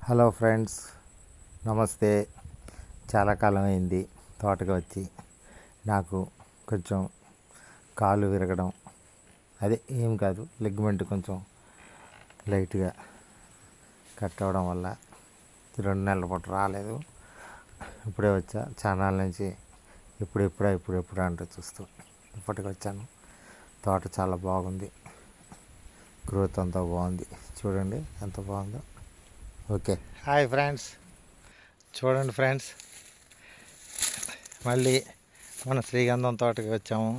Hello friends, నమస్తే. చాలా కాలం అయింది తోటకి వచ్చి. నాకు కొంచెం కాలు విరగడం, అదే ఏం కాదు, లిగ్మెంట్ కొంచెం లైట్గా కట్ అవ్వడం వల్ల 2 నెలల పాటు రాలేదు. ఇప్పుడే వచ్చా. ఛానల్ నుంచి ఇప్పుడెప్పుడు అంటూ చూస్తూ ఇప్పటికి వచ్చాను. తోట చాలా బాగుంది, గ్రోత్ అంతా బాగుంది. చూడండి ఎంత బాగుందో. Okay, hi friends. చూడండి ఫ్రెండ్స్, మళ్ళీ మన శ్రీగంధం తోటకి వచ్చాము.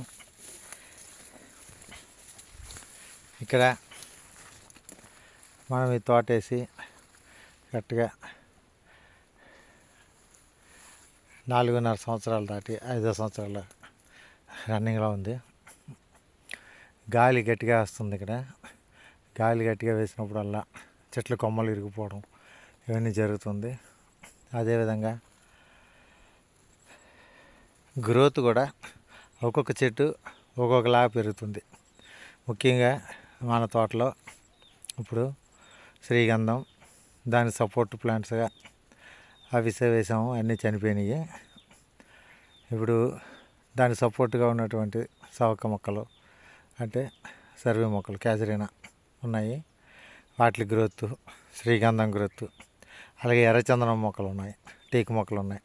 ఇక్కడ మనం ఈ తోట వేసి కరెక్ట్గా 4.5 సంవత్సరాలు దాటి 5వ సంవత్సరాల రన్నింగ్లో ఉంది. గాలి గట్టిగా వస్తుంది. ఇక్కడ గాలి గట్టిగా వేసినప్పుడల్లా చెట్లు కొమ్మలు ఇరిగిపోవడం ఇవన్నీ జరుగుతుంది. అదేవిధంగా గ్రోత్ కూడా ఒక్కొక్క చెట్టు ఒక్కొక్కలా పెరుగుతుంది. ముఖ్యంగా మన తోటలో ఇప్పుడు శ్రీగంధం, దాని సపోర్ట్ ప్లాంట్స్గా అవిసె వేసాము, అన్నీ చనిపోయినాయి. ఇప్పుడు దాని సపోర్ట్గా ఉన్నటువంటి సవక మొక్కలు అంటే సర్వే మొక్కలు, క్యాజరీనా ఉన్నాయి. వాటి గ్రోత్, శ్రీగంధం గ్రోత్, అలాగే ఎర్రచందనం మొక్కలు ఉన్నాయి, టేకు మొక్కలు ఉన్నాయి.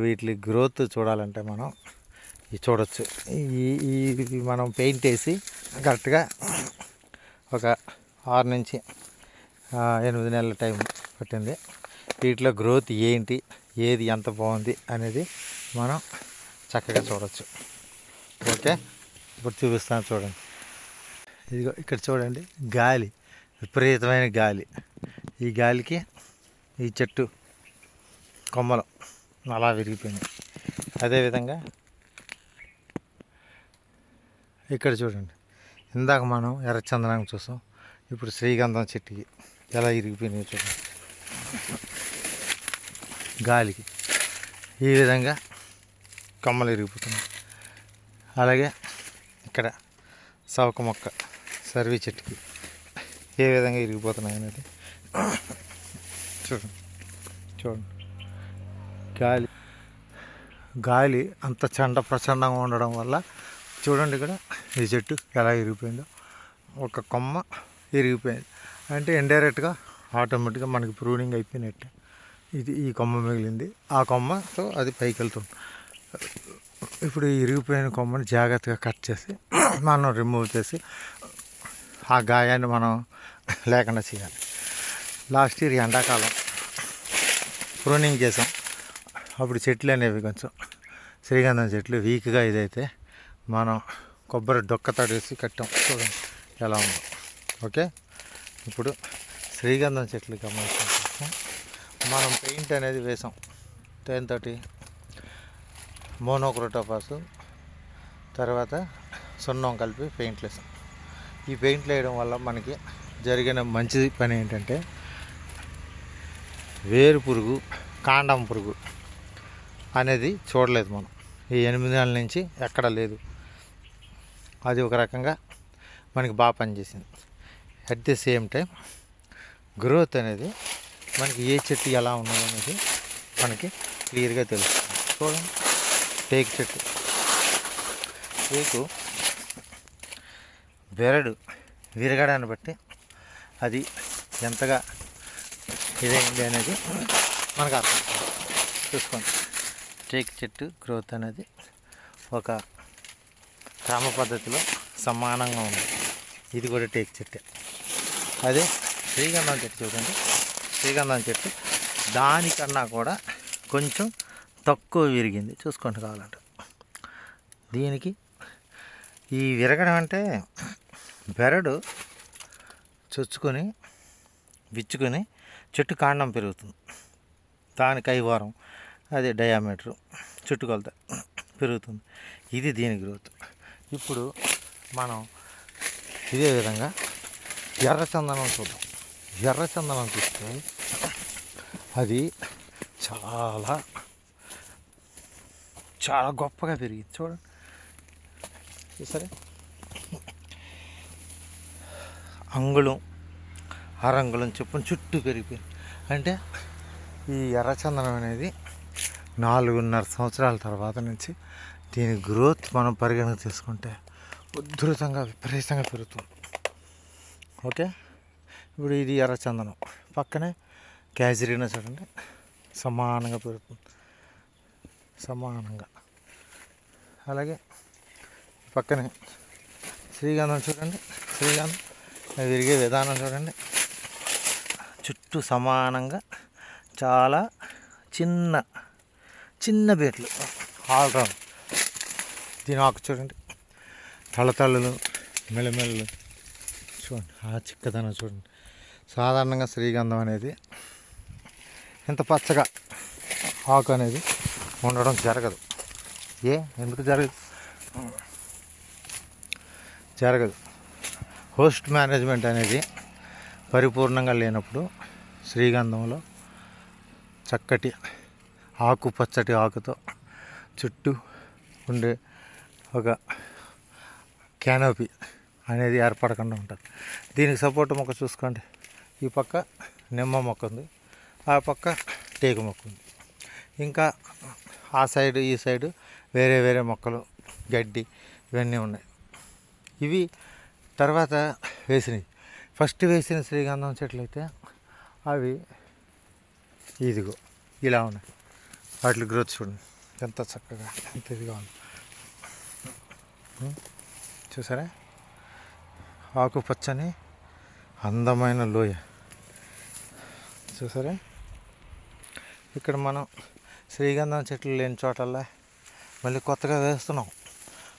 వీటి గ్రోత్ చూడాలంటే మనం చూడొచ్చు. ఈ మనం పెయింట్ వేసి కరెక్ట్గా ఒక 6 నుంచి 8 నెలల టైం పట్టింది. వీటిలో గ్రోత్ ఏంటి, ఏది ఎంత బాగుంది అనేది మనం చక్కగా చూడవచ్చు. ఓకే, ఇప్పుడు చూపిస్తాను చూడండి. ఇదిగో ఇక్కడ చూడండి, గాలి, విపరీతమైన గాలి. ఈ గాలికి ఈ చెట్టు కొమ్మలు అలా విరిగిపోయినాయి. అదేవిధంగా ఇక్కడ చూడండి, ఇందాక మనం ఎర్రచందనం చూసాం, ఇప్పుడు శ్రీగంధం చెట్టుకి ఎలా ఇరిగిపోయినాయి చూడండి. గాలికి ఈ విధంగా కొమ్మలు ఇరిగిపోతున్నాయి. అలాగే ఇక్కడ సవక మొక్క, సర్వీ చెట్టుకి ఏ విధంగా ఇరిగిపోతున్నాయి అనేది చూడండి. గాలి అంత ప్రచండంగా ఉండడం వల్ల చూడండి ఇక్కడ ఈ చెట్టు ఎలా ఇరిగిపోయిందో. ఒక కొమ్మ ఇరిగిపోయింది అంటే ఇండైరెక్ట్గా ఆటోమేటిక్గా మనకి ప్రూనింగ్ అయిపోయినట్టే. ఈ కొమ్మ మిగిలింది, ఆ కొమ్మతో అది పైకి వెళ్తుంది. ఇప్పుడు ఈ ఇరిగిపోయిన కొమ్మని జాగ్రత్తగా కట్ చేసి మనం రిమూవ్ చేసి ఆ గాయాన్ని మనం లేకుండా చేయాలి. లాస్ట్ ఇయర్ ఎండాకాలం ప్రూనింగ్ చేసాం. అప్పుడు చెట్లు అనేవి కొంచెం శ్రీగంధం చెట్లు వీక్గా ఇదైతే మనం కొబ్బరి డొక్క తడేసి కట్టాం. చూడండి ఎలా ఉందో. ఓకే, ఇప్పుడు శ్రీగంధం చెట్లు గమనించాం. మనం పెయింట్ అనేది వేసాం, దాంతో మోనోక్రోటోఫాస్ తర్వాత సున్నం కలిపి పెయింట్లు వేసాం. ఈ పెయింట్లు వేయడం వల్ల మనకి జరిగిన మంచి పని ఏంటంటే వేరు పురుగు, కాండం పురుగు అనేది చూడలేదు మనం. ఈ 8 నెలల నుంచి ఎక్కడ లేదు. అది ఒక రకంగా మనకి బాగా పనిచేసింది. At the same time growth అనేది మనకి ఏ చెట్టు ఎలా ఉన్నది అనేది మనకి క్లియర్గా తెలుస్తుంది. చూడండి, టేకు చెట్టు, టేకు బెరడు విరగడాన్ని బట్టి అది ఎంతగా ఇదైంది అనేది మనకు అర్థం. చూసుకోండి, టేకు చెట్టు గ్రోత్ అనేది ఒక క్రమ పద్ధతిలో సమానంగా ఉంది. ఇది కూడా టేకు చెట్టే. అదే శ్రీగంధం చెట్టు చూడండి, శ్రీగంధం చెట్టు దానికన్నా కూడా కొంచెం తక్కువ విరిగింది. చూసుకోండి కావాలంటే. దీనికి ఈ విరగడం అంటే బెరడు చొచ్చుకొని విచ్చుకొని చెట్టు కాండం పెరుగుతుంది. దానికి 5 వారం, అదే డయామీటరు చుట్టుకొలత పెరుగుతుంది. ఇది దీని గ్రోత్. ఇప్పుడు మనం ఇదే విధంగా ఎర్రచందనం చూద్దాం. ఎర్రచందనం చూస్తే అది చాలా చాలా గొప్పగా పెరిగింది. చూడండి, సరే అంగుళం, అరంగుళం చొప్పున చుట్టూ పెరిగిపోయింది. అంటే ఈ ఎర్రచందనం అనేది 4.5 సంవత్సరాల తర్వాత నుంచి దీని గ్రోత్ మనం పరిగణన తీసుకుంటే ఉధృతంగా విపరీతంగా పెరుగుతుంది. ఓకే, ఇప్పుడు ఇది ఎర్రచందనం, పక్కనే క్యాజరీనా చూడండి సమానంగా పెరుగుతుంది, సమానంగా. అలాగే పక్కనే శ్రీగంధం చూడండి, శ్రీగంధం విరిగే విధానం చూడండి, చుట్టూ సమానంగా చాలా చిన్న చిన్న బేట్లు ఆల్రౌండ్. దీని ఆకు చూడండి, తళతళలు మెల్లమెల్లు చూడండి, ఆ చిక్కదనం చూడండి. సాధారణంగా శ్రీగంధం అనేది ఇంత పచ్చగా ఆకు అనేది ఉండడం జరగదు. ఎందుకు జరగదు? హోస్ట్ మేనేజ్మెంట్ అనేది పరిపూర్ణంగా లేనప్పుడు శ్రీగంధంలో చక్కటి పచ్చటి ఆకుతో చుట్టూ ఉండే ఒక క్యానోపీ అనేది ఏర్పడకుండా ఉంటుంది. దీనికి సపోర్ట్ మొక్క చూసుకోండి, ఈ పక్క నిమ్మ మొక్క ఉంది, ఆ పక్క టేకు మొక్క ఉంది, ఇంకా ఆ సైడు ఈ సైడు వేరే వేరే మొక్కలు గడ్డి ఇవన్నీ ఉన్నాయి. ఇవి తర్వాత వేసినవి. ఫస్ట్ వేసిన శ్రీగంధం చెట్లు అయితే అవి ఇదిగో ఇలా ఉన్నాయి. వాటి గ్రోత్ చూడండి ఎంత చక్కగా ఎంత ఇదిగా ఉంది. చూసారా, ఆకుపచ్చని అందమైన లోయ చూసారా. ఇక్కడ మనం శ్రీగంధం చెట్లు లేని చోటల్లా మళ్ళీ కొత్తగా వేస్తున్నాం.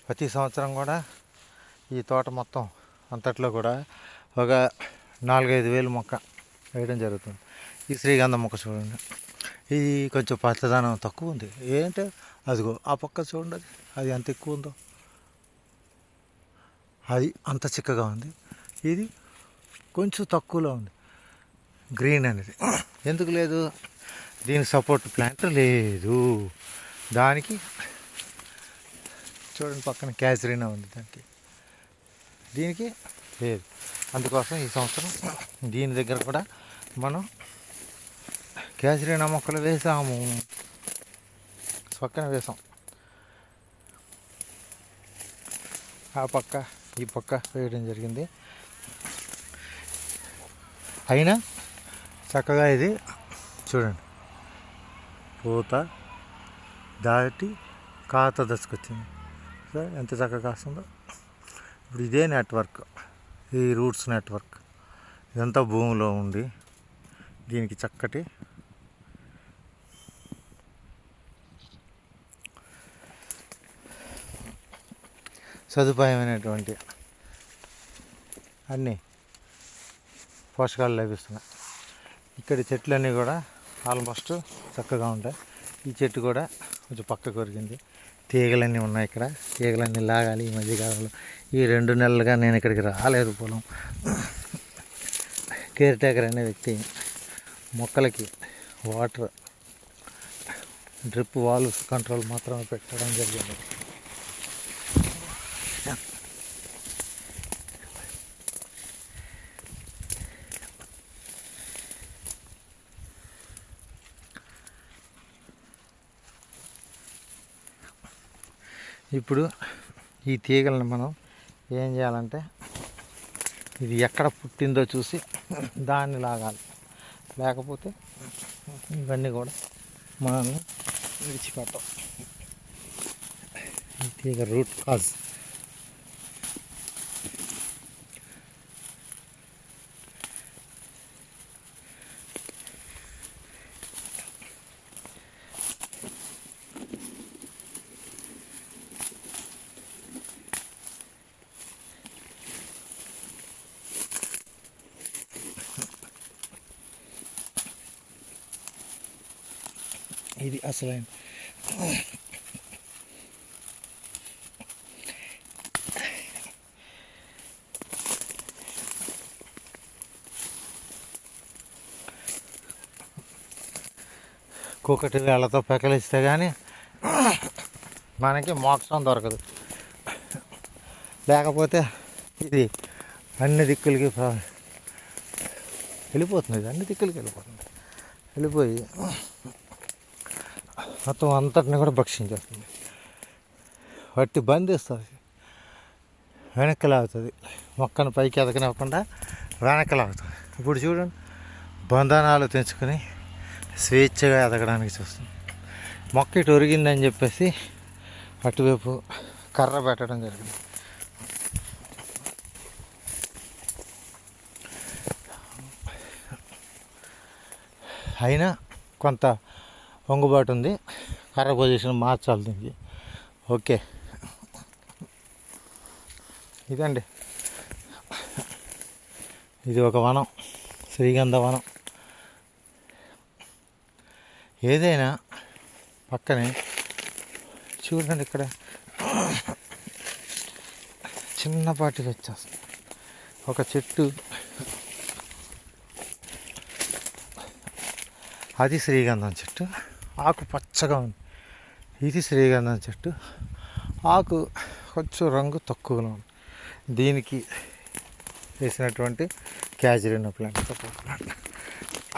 ప్రతి సంవత్సరం కూడా ఈ తోట మొత్తం అంతట్లో కూడా ఒక 4-5 వేలు మొక్క వేయడం జరుగుతుంది. ఈ శ్రీగంధం మొక్క చూడండి, ఇది కొంచెం పచ్చదనం తక్కువ ఉంది. ఏంటంటే అదిగో ఆ పక్క చూడండి, అది ఎంత ఎక్కువ ఉందో, అది అంత చిక్కగా ఉంది. ఇది కొంచెం తక్కువలో ఉంది గ్రీన్ అనేది. ఎందుకు లేదు? దీనికి సపోర్ట్ ప్లాంట్ లేదు. దానికి చూడండి పక్కన క్యాజరీనా ఉంది, దీనికి లేదు. అందుకోసం ఈ సంవత్సరం దీని దగ్గర కూడా మనం క్యాజరీనా మొక్కలు వేసాము, పక్కన వేసాం. ఆ పక్క ఈ పక్క వేయడం జరిగింది. అయినా చక్కగా ఇది చూడండి పూత దాటి కాత దశకొచ్చింది. సార్ ఎంత చక్కగా కాస్తుందో. ఇప్పుడు ఇదే నెట్వర్క్, ఈ రూట్స్ నెట్వర్క్ ఇదంతా భూమిలో ఉండి దీనికి చక్కటి సదుపాయమైనటువంటి అన్నీ పోషకాలు లభిస్తున్నాయి. ఇక్కడి చెట్లన్నీ కూడా ఆల్మోస్ట్ చక్కగా ఉంటాయి. ఈ చెట్టు కూడా కొంచెం పక్క కొరికింది, తీగలన్నీ ఉన్నాయి. ఇక్కడ తీగలన్నీ లాగాలి. ఈ మధ్యకాలంలో ఈ 2 నెలలుగా నేను ఇక్కడికి రాలేదు. పొలం కేర్ టేకర్ అనే వ్యక్తి మొక్కలకి వాటర్ డ్రిప్ వాల్వ్స్ కంట్రోల్ మాత్రమే పెట్టడం జరిగింది. ఇప్పుడు ఈ తీగలను మనం ఏం చేయాలంటే ఇది ఎక్కడ పుట్టిందో చూసి దాన్ని లాగాలి. లేకపోతే ఇవన్నీ కూడా మనం విడిచిపెట్టాం. ఈ తీగ రూట్ కాజ్. ఇది అసలైన కూకటి వేళ్ళతో పెకలిస్తే కానీ మనకి మోక్షం దొరకదు. లేకపోతే ఇది అన్ని దిక్కులకి వెళ్ళిపోతుంది. ఇది అన్ని దిక్కులకి వెళ్ళిపోతుంది. వెళ్ళిపోయి మొత్తం అంతటిని కూడా భక్షించేస్తుంది. వట్టి బంధిస్తుంది, వెనక్కి లాగుతుంది, మొక్కను పైకి ఎదగనివ్వకుండా వెనక్కి లాగుతుంది. ఇప్పుడు చూడండి, బంధనాలు తెంచుకొని స్వేచ్ఛగా ఎదగడానికి చూస్తుంది. మొక్క ఇటు ఒరిగిందని చెప్పేసి అటువైపు కర్ర పెట్టడం జరిగింది. అయినా కొంత వంగుబాటు ఉంది, కర్ర పొజిషన్ మార్చాలి దీనికి. ఓకే, ఇదండి, ఇది ఒక వనం, శ్రీగంధ వనం. ఏదైనా పక్కనే చూడండి, ఇక్కడ చిన్నపాటి వచ్చేస్తుంది ఒక చెట్టు, అది శ్రీగంధం చెట్టు, ఆకు పచ్చగా ఉంది. ఇది శ్రీగంధం చెట్టు, ఆకు కొంచెం రంగు తక్కువగా ఉంది. దీనికి వేసినటువంటి క్యాజరినా ప్లాంట్, సపోర్ట్ ప్లాంట్.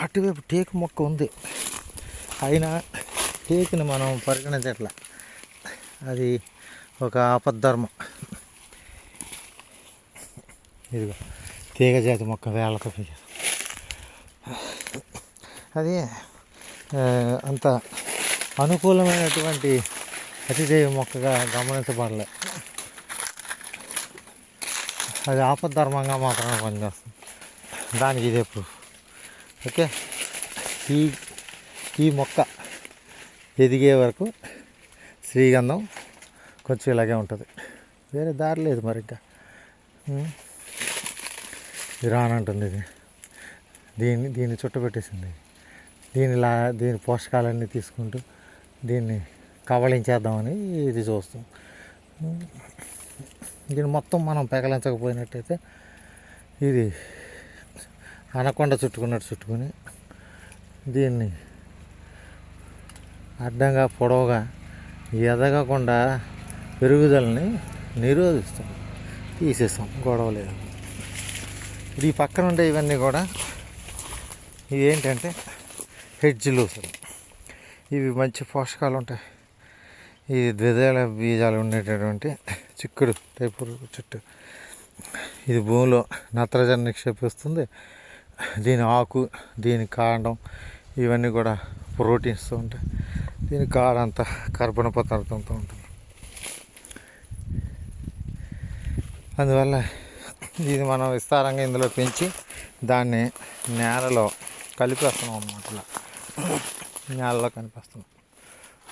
అటువైపు టేకు మొక్క ఉంది, అయినా టేకుని మనం పరిగణించట్లా, అది ఒక ఆపద్ధర్మం. ఇదిగో తీగజాతి మొక్క వేళ్ళతో పెంచారు, అది అంత అనుకూలమైనటువంటి అతిదేవి మొక్కగా గమనించబడలే. అది ఆపద్ధర్మంగా మాత్రమే పనిచేస్తుంది. దానికి ఇదే ప్రూఫ్. ఓకే, ఈ మొక్క ఎదిగే వరకు శ్రీగంధం కొంచెం ఇలాగే ఉంటుంది, వేరే దారి లేదు. మరి ఇంకా ఇది రానంటుంది, ఇది దీన్ని చుట్టపెట్టేసింది. దీని పోషకాలన్నీ తీసుకుంటూ దీన్ని కవలించేద్దామని ఇది చూస్తాం. దీన్ని మొత్తం మనం పెకలించకపోయినట్టయితే ఇది అనకొండ చుట్టుకుని దీన్ని అడ్డంగా పొడవుగా ఎదగకుండా పెరుగుదలని నిరోధిస్తాం, తీసేస్తాం, గొడవ లేదు. ఇది పక్కన ఉండే ఇవన్నీ కూడా ఇవి ఏంటంటే హెడ్జ్లు. ఇవి మంచి పోషకాలు ఉంటాయి. ఈ ద్విదళ బీజాలు ఉండేటటువంటి చిక్కుడు టైపు చెట్టు, ఇది భూమిలో నత్రజని నిక్షేపిస్తుంది. దీని ఆకు, దీని కాండం ఇవన్నీ కూడా ప్రోటీన్స్తో ఉంటాయి. దీని కాడ అంతా కర్బన పదార్థంతో ఉంటుంది. అందువల్ల ఇది మనం విస్తారంగా ఇందులో పెంచి దాన్ని నేలలో కలిపేస్తున్నాం అన్నమాట. ఇలా నేలలో కనిపిస్తున్నాం.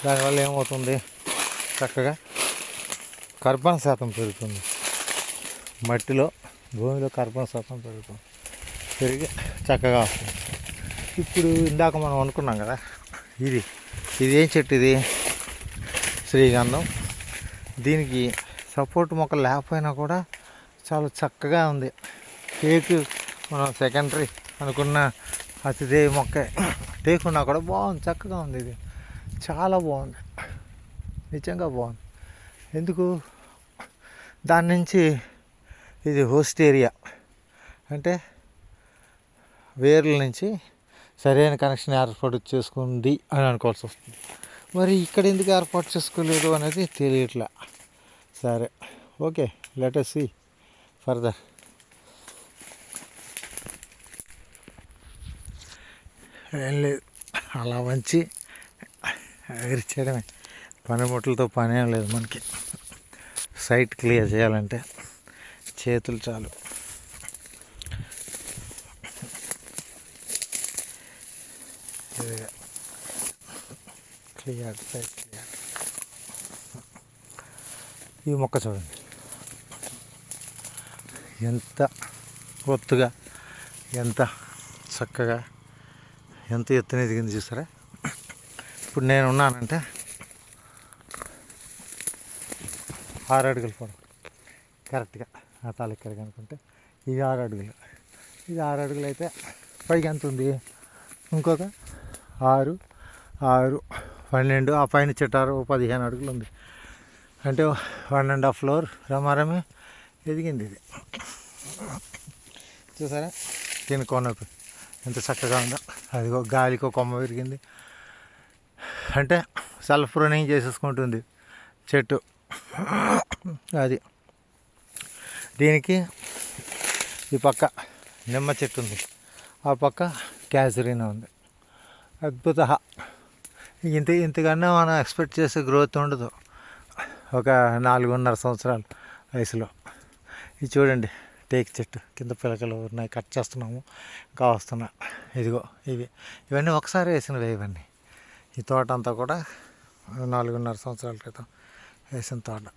దానివల్ల ఏమవుతుంది, చక్కగా కర్బన శాతం పెరుగుతుంది. మట్టిలో, భూమిలో కర్బన శాతం పెరుగుతుంది, పెరిగి చక్కగా వస్తుంది. ఇప్పుడు ఇందాక మనం అనుకున్నాం కదా, ఇది ఏం చెట్టు, ఇది శ్రీగంధం. దీనికి సపోర్ట్ మొక్క లేకపోయినా కూడా చాలా చక్కగా ఉంది. టేకు మనం సెకండరీ అనుకున్న అతిదేవి మొక్క టేకున్నా కూడా బాగుంది, చక్కగా ఉంది. ఇది చాలా బాగుంది, నిజంగా బాగుంది. ఎందుకు, దాని నుంచి ఇది హోస్ట్ ఏరియా అంటే వేర్ల నుంచి సరైన కనెక్షన్ ఏర్పాటు చేసుకుంది అని అనుకోవాల్సి వస్తుంది. మరి ఇక్కడ ఎందుకు ఏర్పాటు చేసుకోలేదు అనేది తెలియట్లే. సరే, okay, let us see further. ఏం లేదు, అలా వంచి ఎగిరిచేయడమే. పనిముట్లతో పని ఏం లేదు మనకి. సైట్ క్లియర్ చేయాలంటే చేతులు చాలు. Clear, site clear. ఈ మొక్క చూడండి ఎంత ఒత్తుగా, ఎంత చక్కగా, ఎంత ఎత్తున ఎదిగింది చూసారా. ఇప్పుడు నేను ఉన్నానంటే 6 అడుగులు పొడవు కరెక్ట్గా ఆ తాలెక్కడికి అనుకుంటే ఇది 6 అడుగులు. ఇది 6 అడుగులు అయితే పైకి ఎంత ఉంది, ఇంకొక 6, 6, 12, ఆ పైన చెట్టారు 15 అడుగులు ఉంది. అంటే 1.5 ఫ్లోర్ రమారమే ఎదిగింది ఇది. చూసారా, దీని కొనపు ఎంత చక్కగా ఉందో. అదిగో గాలికి కొమ్మ విరిగింది, అంటే సెల్ఫ్ రన్నింగ్ చేసేసుకుంటుంది చెట్టు. అది దీనికి ఈ పక్క నిమ్మ చెట్టు ఉంది, ఆ పక్క క్యాజరీనా ఉంది. అద్భుత. ఇంతకన్నా మనం ఎక్స్పెక్ట్ చేసే గ్రోత్ ఉండదు ఒక 4.5 సంవత్సరాల వయసులో. ఇది చూడండి, టేక్ చెట్టు కింద పిలకలు ఉన్నాయి, కట్ చేస్తున్నాము, ఇంకా వస్తున్నా. ఇదిగో ఇవన్నీ ఒకసారి వేసినవి. ఇవన్నీ ఈ తోట అంతా కూడా 4.5 సంవత్సరాల క్రితం వేసిన తోట.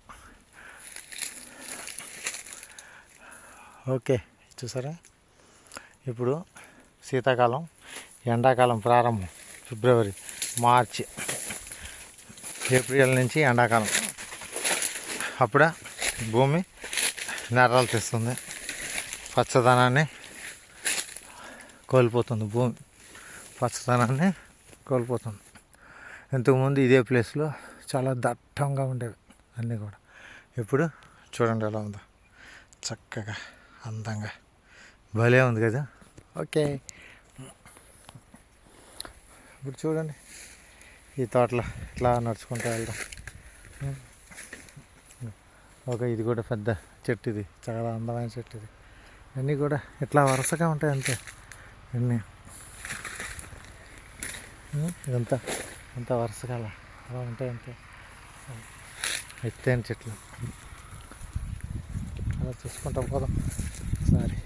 ఓకే, చూసారా? ఇప్పుడు శీతాకాలం, ఎండాకాలం ప్రారంభం. ఫిబ్రవరి, మార్చి, ఏప్రిల్ నుంచి ఎండాకాలం. అప్పుడే భూమి నెర్రలు తెస్తుంది, పచ్చదనాన్ని కోల్పోతుంది. భూమి పచ్చదనాన్ని కోల్పోతుంది. ఇంతకుముందు ఇదే ప్లేస్లో చాలా దట్టంగా ఉండేవి అన్నీ కూడా. ఇప్పుడు చూడండి ఎలా ఉందో, చక్కగా అందంగా భలే ఉంది కదా. ఓకే, ఇప్పుడు చూడండి ఈ తోటలో ఇట్లా నడుచుకుంటూ వెళ్దాం. ఇది కూడా పెద్ద చెట్టు, ఇది చాలా అందమైన చెట్టు. ఇది అన్నీ కూడా ఇట్లా వరుసగా ఉంటాయి అంతే. అన్నీ ఇదంతా అంత వరుసగా అలా ఉంటాయి అంతే. ఎత్తైన చెట్లు అలా చూసుకుంటా పోదాం ఒకసారి.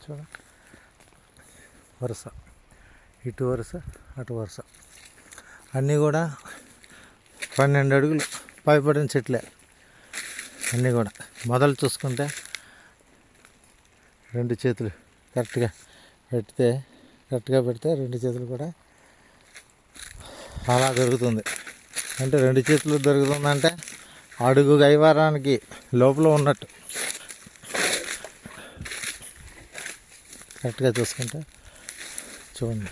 చూడ, వరుస, ఇటు వరుస, అటు వరుస, అన్నీ కూడా 12 అడుగులు పైపడిన చెట్లే అన్నీ కూడా. మొదలు చూసుకుంటే 2 చేతులు కరెక్ట్గా పెడితే 2 చేతులు కూడా అలా దొరుకుతుంది. అంటే 2 చేతులు దొరుకుతుందంటే అడుగు గైవారానికి లోపల ఉన్నట్టు. కరెక్ట్గా చూసుకుంటే చూడండి,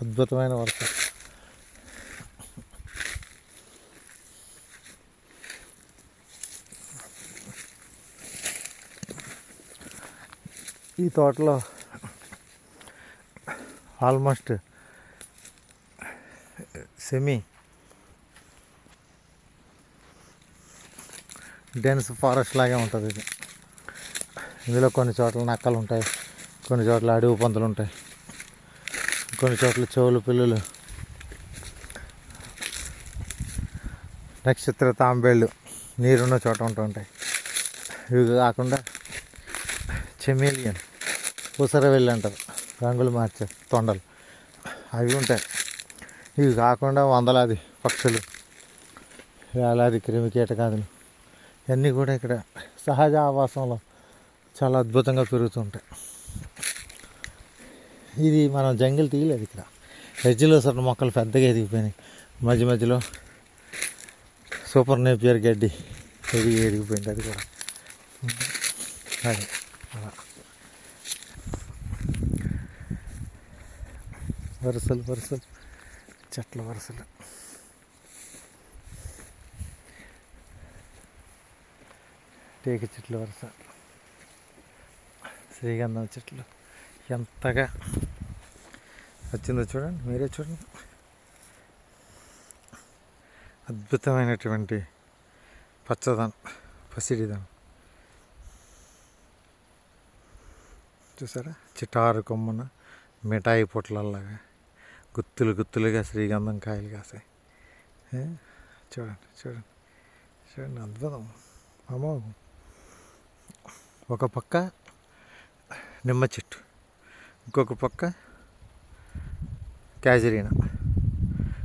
అద్భుతమైన వరుస. ఈ తోటలో ఆల్మోస్ట్ సెమీ డెన్స్ ఫారెస్ట్ లాగే ఉంటుంది ఇది. ఇందులో కొన్ని చోట్ల నక్కలు ఉంటాయి, కొన్ని చోట్ల అడవి పందులు ఉంటాయి, కొన్ని చోట్ల చెవులు పిల్లులు, నక్షత్ర తాంబేళ్ళు నీరున్న చోట ఉంటుంటాయి. ఇవి కాకుండా చెమేలియన్, ఉసరవెల్లి అంటారు, రంగులు మార్చే తొండలు, అవి ఉంటాయి. ఇవి కాకుండా వందలాది పక్షులు, వేలాది క్రిమి కీటకాదులు ఇవన్నీ కూడా ఇక్కడ సహజ ఆవాసంలో చాలా అద్భుతంగా పెరుగుతుంటాయి. ఇది మనం జంగిల్ తీయలేదు ఇక్కడ. ఎడ్జ్లో సన్న మొక్కలు పెద్దగా ఎదిగిపోయినాయి, మధ్య మధ్యలో సూపర్ నేపియర్ గడ్డి ఎదిగిపోయింది. అది కూడా అది అలా వరుసలు చెట్ల వరుసలు. టేక చెట్ల వరుస, శ్రీగంధం చెట్లు ఎంతగా వచ్చిందో చూడండి, మీరే చూడండి. అద్భుతమైనటువంటి పచ్చదనం, పసిడిదనం. చూసారా, చిటారు కొమ్మన మిఠాయి పొట్లలాగా గుత్తులుగా శ్రీగంధం కాయలు కాసాయి. చూడండి అద్భుతం. అమ్మో, ఒక పక్క నిమ్మ చెట్టు, ఇంకొక పక్క క్యాజరీనా,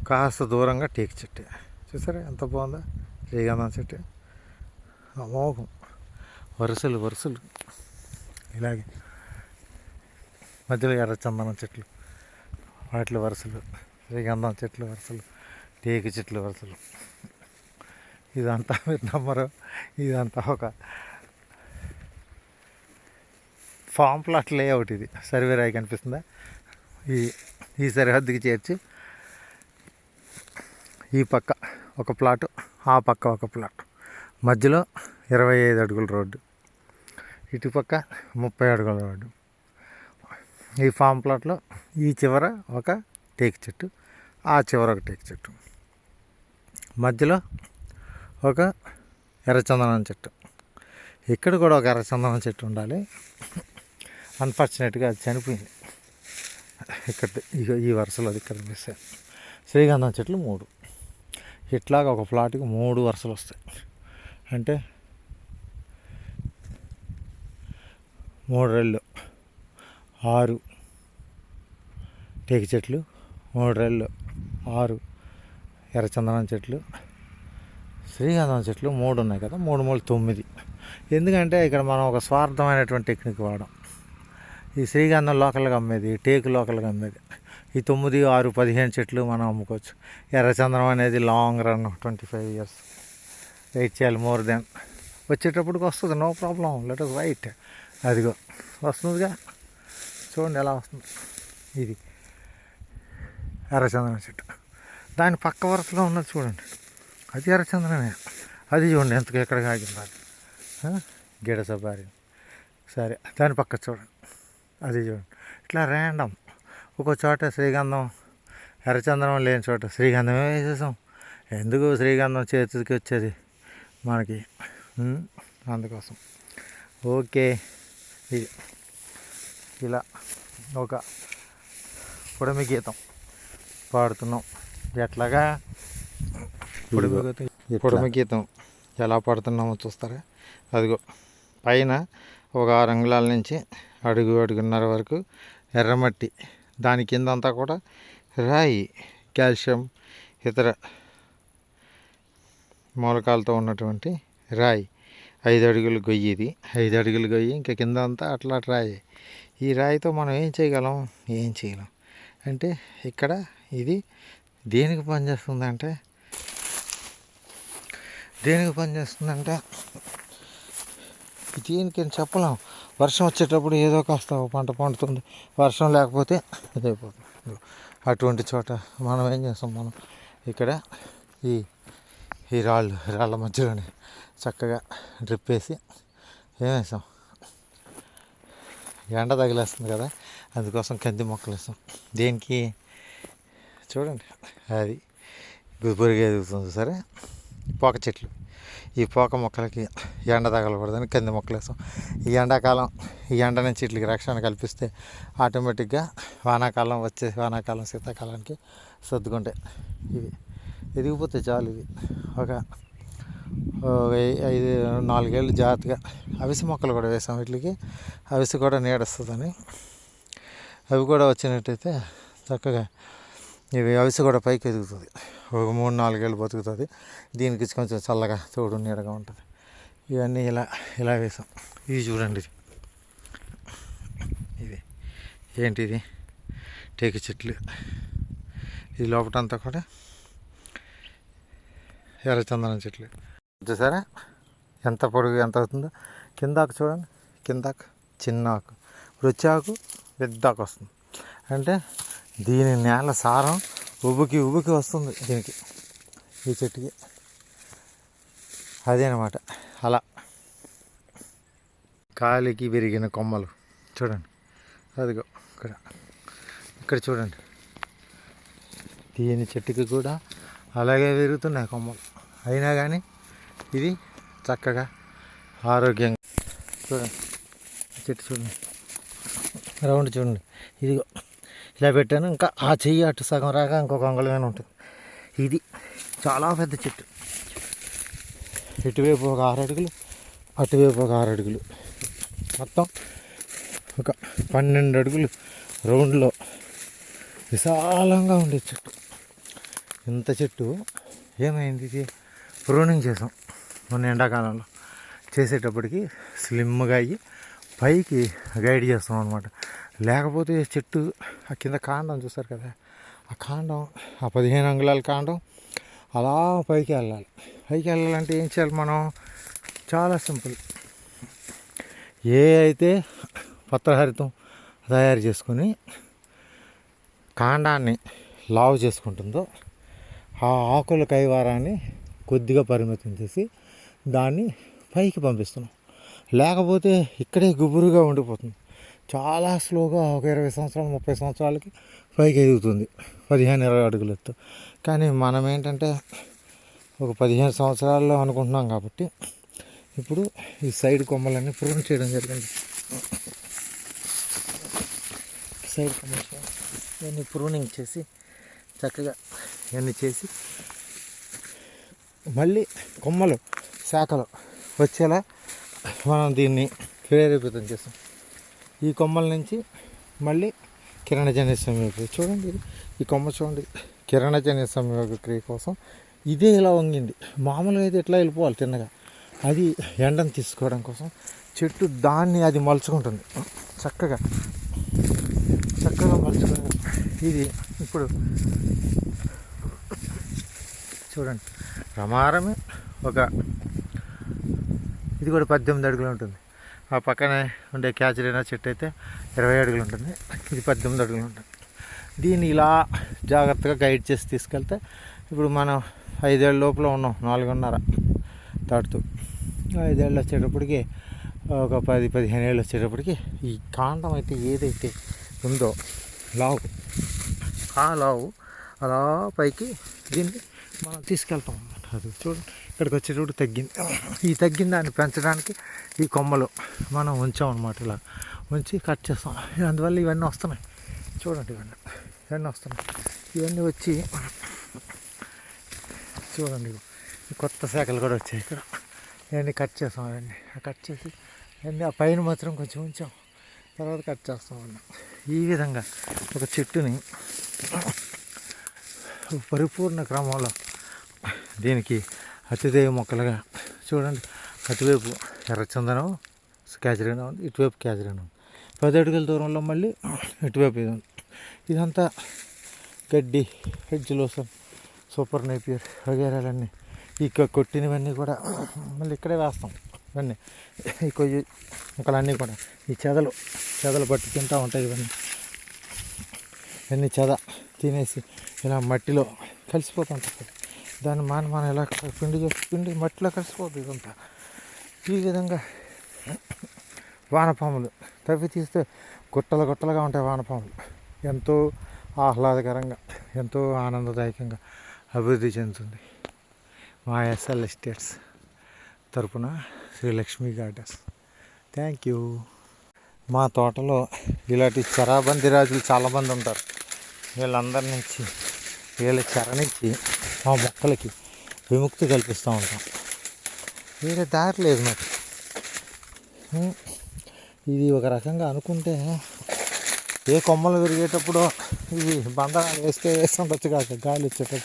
కాస్త దూరంగా టేక్ చెట్టు. చూసారా ఎంత బాగుందో శ్రీగంధం చెట్టు. అమోఘం, వరుసలు ఇలాగే. మధ్యలో ఎర్రచందనం చెట్లు, వాటిలో వరుసలు, శ్రీగంధం చెట్లు వరుసలు, టేకు చెట్లు వరుసలు. ఇదంతా మీరు నమ్మరు, ఇదంతా ఒక ఫామ్ ప్లాట్ లేఅవుట్ ఇది. సర్వే రాయి కనిపిస్తుందా? ఈ ఈ సరిహద్దుకి చేర్చి ఈ పక్క ఒక ప్లాటు, ఆ పక్క ఒక ప్లాట్, మధ్యలో 25 అడుగుల రోడ్డు, ఇటుపక్క 30 అడుగుల రోడ్డు. ఈ ఫామ్ ప్లాట్లో ఈ చివర ఒక టేకు చెట్టు, ఆ చివర ఒక టేకు చెట్టు, మధ్యలో ఒక ఎర్రచందనం చెట్టు. ఇక్కడ కూడా ఒక ఎర్రచందనం చెట్టు ఉండాలి. అన్ఫార్చునేట్గా అది చనిపోయింది. ఇక్కడ ఈ వరుసలో అది ఇక్కడ మిస్ అయింది. శ్రీగంధం చెట్లు 3. ఇట్లాగా ఒక ప్లాట్కి 3 వరుసలు వస్తాయి. అంటే 3 రెళ్ళు 6 టేకు చెట్లు, 3 రెళ్ళు 6 ఎర్రచందనం చెట్లు, శ్రీగంధం చెట్లు 3 ఉన్నాయి కదా, 3 3 9. ఎందుకంటే ఇక్కడ మనం ఒక స్వార్థమైనటువంటి టెక్నిక్ వాడాం. ఈ శ్రీగంధం లోకల్గా అమ్మేది, టేకు లోకల్గా అమ్మేది. ఈ 9, 6, 15 చెట్లు మనం అమ్ముకోవచ్చు. ఎర్రచందనం అనేది లాంగ్ రన్ 25 years వెయిట్ చేయాలి. మోర్ దెన్ వచ్చేటప్పటికి వస్తుంది, no problem, let us wait. అదిగో వస్తుందిగా, చూడండి ఎలా వస్తుంది. ఇది ఎర్రచందనం చెట్టు. దాని పక్క వరుసలో ఉన్నది చూడండి, అది ఎర్రచందనమే. అది చూడండి ఎంతకు ఎక్కడ ఆగింది, గిడసబారి. సరే, దాని పక్క చూడండి, అది చూడండి. ఇట్లా ర్యాండమ్ ఒక్కో చోట శ్రీగంధం, ఎర్రచందనం లేని చోట శ్రీగంధమే వేసేసాం. ఎందుకు శ్రీగంధం చేతికి వచ్చేది మనకి, అందుకోసం. ఓకే, ఇది ఇలా ఒక పుడమి గీతం పాడుతున్నాం. ఎట్లాగా పుడమి గీతం ఎలా పాడుతున్నామో చూస్తారా? అదిగో పైన ఒక 6 అంగుళాల నుంచి అడుగున్నర వరకు ఎర్రమట్టి, దాని కింద అంతా కూడా రాయి, కాల్షియం ఇతర మూలకాలతో ఉన్నటువంటి రాయి. 5 అడుగులు గొయ్యి, ఇది 5 అడుగులు గొయ్యి, ఇంకా కింద అంతా అట్లా రాయి. ఈ రాయితో మనం ఏం చేయగలం అంటే ఇక్కడ ఇది దేనికి పనిచేస్తుందంటే దీనికి చెప్పలేం. వర్షం వచ్చేటప్పుడు ఏదో కాస్త పంట పండుతుంది, వర్షం లేకపోతే ఇదైపోతుంది. అటువంటి చోట మనం ఏం చేస్తాం, మనం ఇక్కడ ఈ రాళ్ళ మధ్యలోనే చక్కగా డ్రిప్ వేసి ఏం వేసాం, ఎండ తగిలేస్తుంది కదా, అందుకోసం కంది మొక్కలు వేస్తాం. దేనికి చూడండి, అది గుబురుగా ఎదుగుతుంది. సరే, పోక చెట్లు, ఈ పోక మొక్కలకి ఎండ తగలకూడదని కంది మొక్కలు వేస్తాం. ఈ ఎండాకాలం ఈ ఎండ నుంచి వీటికి రక్షణ కల్పిస్తే ఆటోమేటిక్గా వానాకాలం శీతాకాలానికి సర్దుకుంటాయి. ఇవి ఎదిగిపోతే చాలు. ఇవి ఒక 4 ఏళ్ళు జాగ్రత్తగా అవిసె మొక్కలు కూడా వేసాం. వీటికి అవిసె కూడా నీడొస్తుందని, అవి కూడా వచ్చినట్టయితే చక్కగా ఇవి అవిసె కూడా పైకి ఎదుగుతుంది. ఒక 3-4 ఏళ్ళు బతుకుతుంది. దీనికి కొంచెం చల్లగా తోడు నీడగా ఉంటుంది. ఇవన్నీ ఇలా వేసాం. ఇవి చూడండి, ఇది ఏంటిది, టేకు చెట్లు. ఈ లోపటంతా కూడా ఎర్రచందనం చెట్లు. చూసారా ఎంత పొడుగు ఎంత అవుతుందో. కిందాకు చూడండి, కిందాకు చిన్న ఆకు, రుచాకు పెద్ద ఆకు వస్తుంది. అంటే దీని నేల సారం ఉబ్బుకి వస్తుంది దీనికి, ఈ చెట్టుకి. అదేనమాట. అలా కాలికి విరిగిన కొమ్మలు చూడండి, అదిగో ఇక్కడ చూడండి. దీని చెట్టుకి కూడా అలాగే విరుగుతున్నాయి కొమ్మలు. అయినా కానీ ఇది చక్కగా ఆరోగ్యంగా చూడండి. చెట్టు చూడండి, రౌండ్ చూడండి. ఇదిగో ఇలా పెట్టాను. ఇంకా ఆ చెయ్యి అటు సగం రాగా ఇంకొక అంగుళమైన ఉంటుంది. ఇది చాలా పెద్ద చెట్టు. ఇటువైపు ఒక 6 అడుగులు, అటువైపు ఒక 6 అడుగులు, మొత్తం ఒక 12 అడుగులు రౌండ్లో విశాలంగా ఉండే చెట్టు. ఇంత చెట్టు ఏమైంది, ఇది ప్రూనింగ్ చేసాం మొన్న ఎండాకాలంలో. చేసేటప్పటికి స్లిమ్గా అయ్యి పైకి గైడ్ చేస్తాం అనమాట. లేకపోతే చెట్టు ఆ కింద కాండం చూస్తారు కదా, ఆ కాండం, ఆ 15 అంగుళాల కాండం అలా పైకి వెళ్ళాలి. పైకి వెళ్ళాలంటే ఏం చేయాలి మనం? చాలా సింపుల్. ఏ అయితే పత్రహరితం తయారు చేసుకొని కాండాన్ని లావు చేసుకుంటుందో ఆ ఆకుల కైవారాన్ని కొద్దిగా పరిమితం చేసి దాన్ని పైకి పంపిస్తున్నాం. లేకపోతే ఇక్కడే గుబురుగా ఉండిపోతుంది. చాలా స్లోగా ఒక 20 సంవత్సరాలు 30 సంవత్సరాలకి పైకి ఎదుగుతుంది 15-20 అడుగులు ఎత్తు. కానీ మనం ఏంటంటే ఒక 15 సంవత్సరాల్లో అనుకుంటున్నాం కాబట్టి ఇప్పుడు ఈ సైడ్ కొమ్మలన్నీ ప్రూన్ చేయడం జరిగింది. సైడ్ కొమ్మలు ఇవన్నీ ప్రూనింగ్ చేసి చక్కగా ఇవన్నీ చేసి మళ్ళీ కొమ్మలు శాఖలు వచ్చేలా మనం దీన్ని ప్రేరేపితం చేస్తాం. ఈ కొమ్మల నుంచి మళ్ళీ కిరణజన్య సంయోగ చూడండి, ఈ కొమ్మ చూడండి, కిరణజన్య సంయోగ క్రియ కోసం ఇదే ఇలా వంగింది. మామూలుగా అయితే ఎట్లా వెళ్ళిపోవాలి తిన్నగా, అది ఎండను తీసుకోవడం కోసం చెట్టు దాన్ని అది మలుచుకుంటుంది చక్కగా మలుచుకుంది. ఇది ఇప్పుడు చూడండి ప్రమారమే ఇది కూడా 18 అడుగులు ఉంటుంది. ఆ పక్కనే ఉండే క్యాచరీనా చెట్టు అయితే 20 అడుగులు ఉంటుంది, ఇది 18 అడుగులు ఉంటుంది. దీన్ని ఇలా జాగ్రత్తగా గైడ్ చేసి తీసుకెళ్తే ఇప్పుడు మనం 5 ఏళ్ళ లోపల ఉన్నాం, 4.5 దాటుతూ 5 ఏళ్ళు వచ్చేటప్పటికి ఒక 10-15 ఏళ్ళు వచ్చేటప్పటికి ఈ కాండం అయితే ఏదైతే ఉందో లావు ఆ లావు అలా పైకి దీన్ని మనం తీసుకెళ్తాం అన్నమాట. అది చూడండి ఇక్కడికి వచ్చేటప్పుడు తగ్గింది. ఈ తగ్గిన దాన్ని పెంచడానికి ఈ కొమ్మలు మనం ఉంచామన్నమాట. ఇలా ఉంచి కట్ చేస్తాం. అందువల్ల ఇవన్నీ వస్తున్నాయి చూడండి, ఇవన్నీ వస్తున్నాయి. ఇవన్నీ వచ్చి చూడండి ఈ కొత్త శాఖలు కూడా వచ్చాయి ఇక్కడ. ఇవన్నీ కట్ చేస్తాం. అవన్నీ కట్ చేసి ఇవన్నీ ఆ పైన మాత్రం కొంచెం ఉంచాం, తర్వాత కట్ చేస్తాం అన్నాం. ఈ విధంగా ఒక చెట్టుని పరిపూర్ణ క్రమంలో దీనికి అతిదేవ మొక్కలుగా చూడండి. అటువైపు ఎర్రచందనం క్యాచరీనా ఉంది, ఇటువైపు క్యాచరీనా ఉంది. 10 అడుగుల దూరంలో మళ్ళీ ఇటువైపు ఇది ఉంది. ఇదంతా గడ్డి, హెడ్జ్లోసన్, సూపర్ నేపియర్ వగేరాలన్నీ ఇక కొట్టినవన్నీ కూడా మళ్ళీ ఇక్కడే వేస్తాం. ఇవన్నీ ఈ కొయ్యి మొక్కలన్నీ కూడా ఈ చెదలు పట్టి తింటూ ఉంటాయి. ఇవన్నీ చెద తినేసి ఇలా మట్టిలో కలిసిపోతుంటాయి. దాన్ని మనం ఎలా పిండి మట్టిలో కలిసిపోతుంది ఇదంతా. ఈ విధంగా వానపాములు తవ్వి తీస్తే గుట్టలుగా ఉంటాయి వానపాములు. ఎంతో ఆహ్లాదకరంగా, ఎంతో ఆనందదాయకంగా అభివృద్ధి చెందుతుంది. మా ఎస్ఎల్ ఎస్టేట్స్ తరపున శ్రీలక్ష్మి గార్డెన్స్. Thank you. మా తోటలో ఇలాంటి చరాబంది రాజులు చాలామంది ఉంటారు. వీళ్ళందరి నుంచి వీళ్ళ చెరనిచ్చి మా మొక్కలకి విముక్తి కల్పిస్తూ ఉంటాం. వేరే దారి లేదు మాకు. ఇది ఒక రకంగా అనుకుంటే ఏ కొమ్మలు విరిగేటప్పుడు ఇవి బంధనాలు వేస్తుండొచ్చు కాక గాలి వచ్చేటప్పుడు,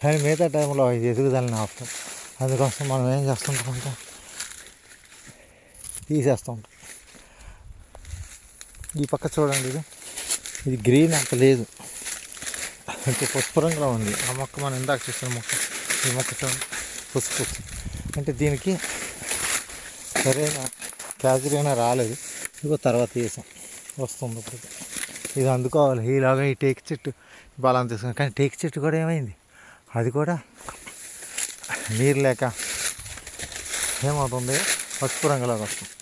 కానీ మిగతా టైంలో ఇది ఎదుగుదలని ఆపుతాం. అందుకోసం మనం ఏం చేస్తుంటామంటే తీసేస్తూ ఉంటాం. ఈ పక్క చూడండి, ఇది గ్రీన్ అంత లేదు, అంటే పసుపు రంగులో ఉంది. ఆ మొక్క మనం ఇందాక చూసిన మొక్క, ఈ మొక్క చూడండి పసుపు. అంటే దీనికి సరైన క్యాచరీనా రాలేదు, ఇదిగో తర్వాత వేసాం, వస్తుంది ఇప్పుడు. ఇది అందుకోవాలి. ఈలాగా ఈ టేక్ చెట్టు బలం తీసుకుని, కానీ టేక్ చెట్టు కూడా ఏమైంది, అది కూడా నీరు లేక ఏమవుతుంది, పసుపు రంగులోకి వస్తుంది.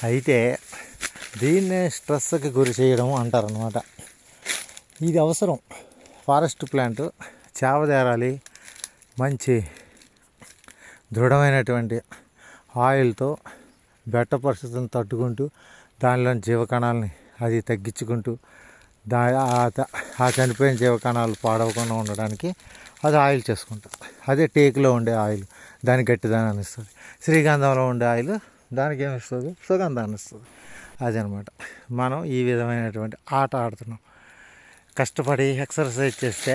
అయితే దీన్నే స్ట్రెస్కి గురి చేయడం అంటారనమాట. ఇది అవసరం. ఫారెస్ట్ ప్లాంట్ చేవదేరాలి, మంచి దృఢమైనటువంటి ఆయిల్తో బెట్ట పరిస్థితులను తట్టుకుంటూ దానిలోని జీవకణాలని అది తగ్గించుకుంటూ ఆ చనిపోయిన జీవకణాలు పాడవకుండా ఉండడానికి అది ఆయిల్ చేసుకుంటాం. అదే టేకులో ఉండే ఆయిల్ దానికి గట్టిదనాన్ని ఇస్తుంది. శ్రీగంధంలో ఉండే ఆయిల్ దానికి ఏమిస్తుంది, సుగంధాన్ని ఇస్తుంది. అదనమాట. మనం ఈ విధమైనటువంటి ఆట ఆడుతున్నాం. కష్టపడి ఎక్సర్సైజ్ చేస్తే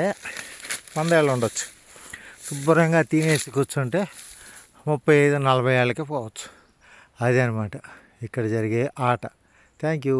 100 ఏళ్ళు ఉండొచ్చు, శుభ్రంగా తినేసి కూర్చుంటే 35-40 ఏళ్ళకే పోవచ్చు. అదే అనమాట ఇక్కడ జరిగే ఆట. Thank you.